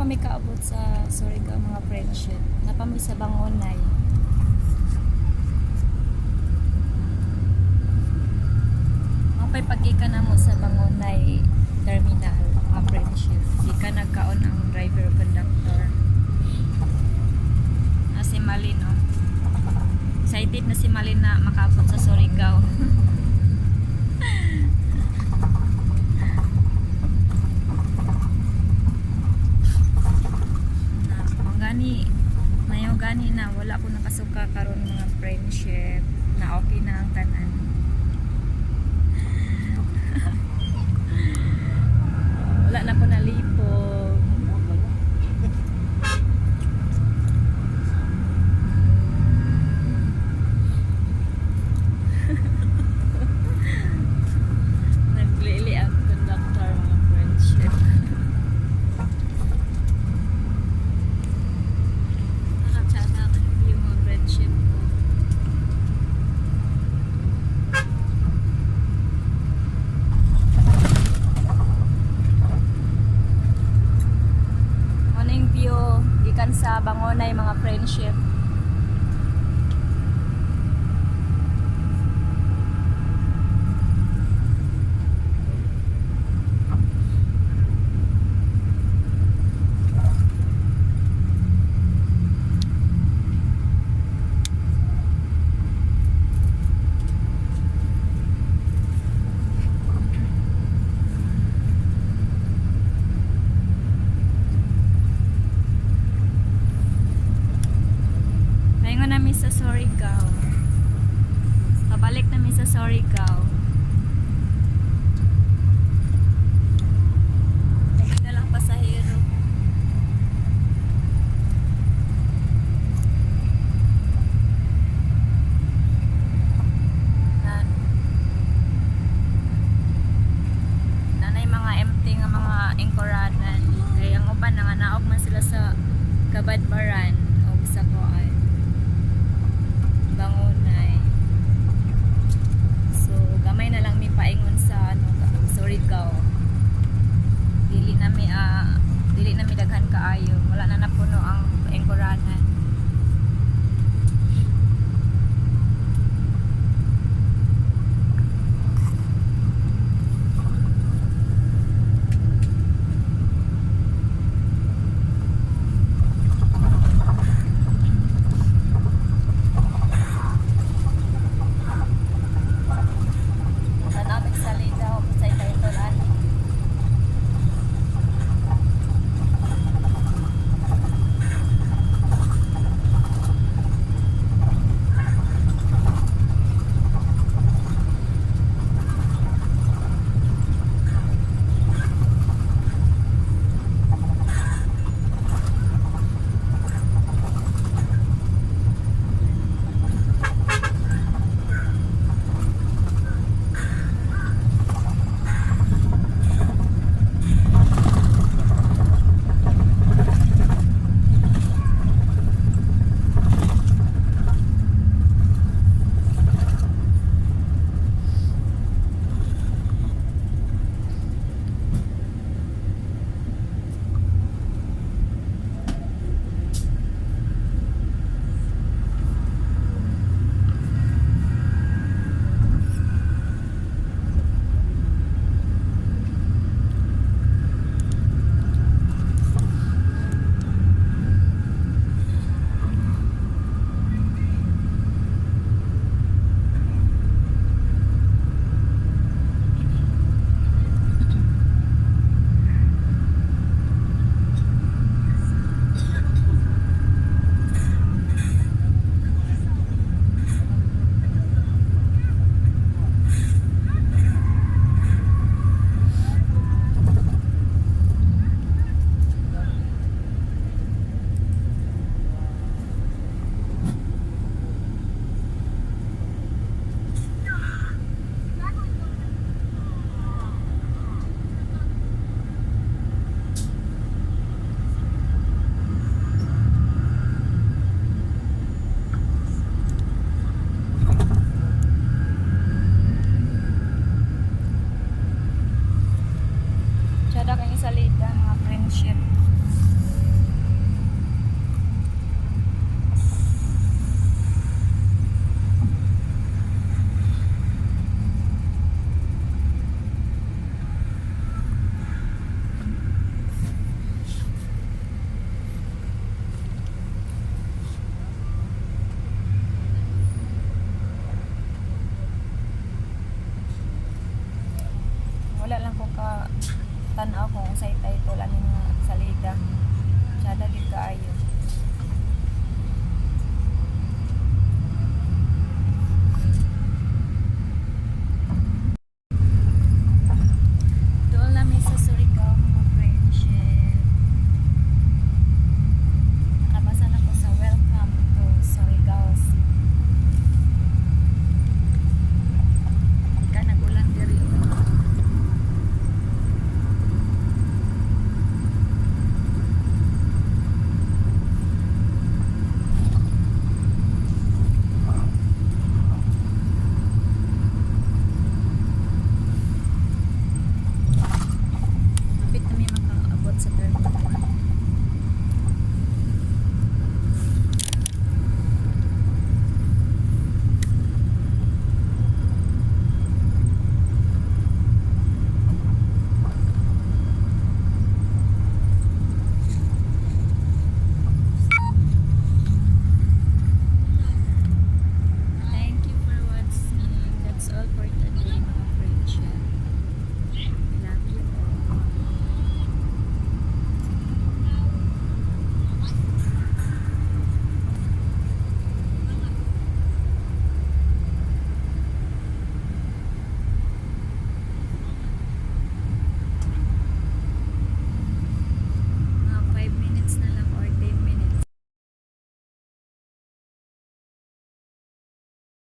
kami kaabot sa Surigao mga friendship. Napami sa Bangonay. Mapay pagika na mo sa Bangonay terminal mga friendship. Di ka nagkaon ang driver o conductor. Si Malin, no? Excited na si Malin na makabot sa Surigao. Mayo gani na wala ko nakasuka karon mga friendship na okay na ang tanan. Wala na ko nalipog. Naglili ang conductor mga friendship. Sa Bangonay mga friendship. Sa Surigao. Pabalik namin sa Surigao. Lagi na lang pasahero. Nanay mga empty nga mga engkoranan. Kaya ang uban nga naog man sila sa Kabadbaran o sa Kuan. Bangonay. So gamay na lang mi paingon sa Surigao. Dili nami daghan kaayo. Wala na napuno ang engkoranan. salida mga friendship. sa title ano nga salida. Sada gid kaayo. Doon namin sa Surigao mga friendship. Nakabasa na ko sa welcome to Surigao City. Ika nagulan diri. Kapit kami makaabot sa terminal.